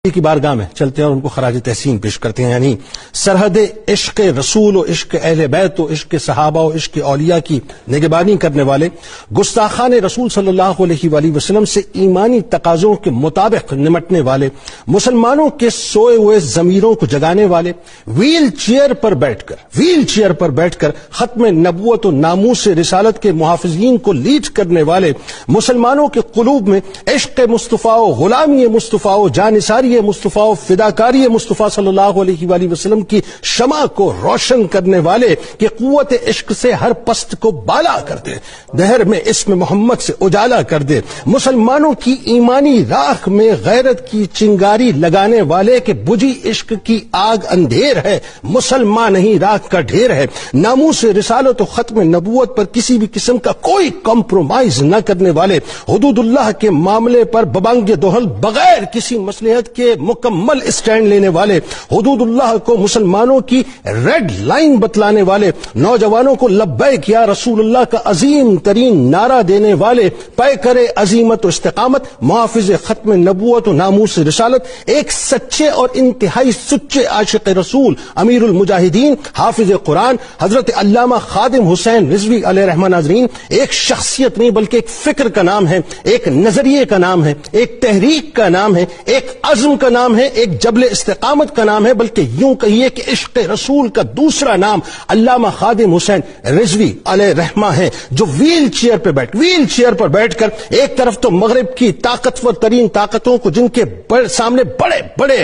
کی بارگاہ میں چلتے ہیں اور ان کو خراج تحسین پیش کرتے ہیں. یعنی سرحد عشق رسول و عشق اہل بیت و عشق صحابہ و عشق اولیاء کی نگہبانی کرنے والے، گستاخان رسول صلی اللہ علیہ وآلہ وسلم سے ایمانی تقاضوں کے مطابق نمٹنے والے، مسلمانوں کے سوئے ہوئے ضمیروں کو جگانے والے، ویل چیئر پر بیٹھ کر ختم نبوت و ناموس رسالت کے محافظین کو لیڈ کرنے والے، مسلمانوں کے قلوب میں عشق مصطفیٰ و غلامی مصطفیٰ و جانثاری مصطفیٰ و فداکاری مصطفیٰ صلی اللہ علیہ وآلہ وسلم کی شمع کو روشن کرنے والے کہ قوت عشق سے ہر پست کو بالا کر دے، دہر میں اسم محمد سے اجالا کر دے، مسلمانوں کی ایمانی راکھ میں غیرت کی چنگاری لگانے والے کہ بجھی عشق کی آگ اندھیر ہے، مسلمان نہیں راکھ کا ڈھیر ہے، ناموس رسالت و ختم نبوت پر کسی بھی قسم کا کوئی کمپرومائز نہ کرنے والے، حدود اللہ کے معاملے پر ببانگ دہل بغیر کسی مصلحت کے مکمل اسٹینڈ لینے والے، حدود اللہ کو مسلمانوں کی ریڈ لائن بتلانے والے، نوجوانوں کو لبیک یا رسول اللہ کا عظیم ترین نعرہ دینے والے، پے کرے عظیمت و استقامت، محافظ ختم نبوت و ناموس رسالت، ایک سچے اور انتہائی سچے عاشق رسول، امیر المجاہدین، حافظ قرآن، حضرت علامہ خادم حسین رضوی علیہ رحمہ. ناظرین، ایک شخصیت نہیں بلکہ ایک فکر کا نام ہے، ایک نظریے کا نام ہے، ایک تحریک کا نام ہے، ایک عزم کا نام ہے، ایک جبل استقامت کا نام ہے، بلکہ یوں کہیے کہ عشق رسول کا دوسرا نام علامہ خادم حسین رضوی علیہ رحمہ ہے، جو ویل چیئر پر بیٹھ کر ایک طرف تو مغرب کی طاقتور ترین طاقتوں کو، جن کے سامنے بڑے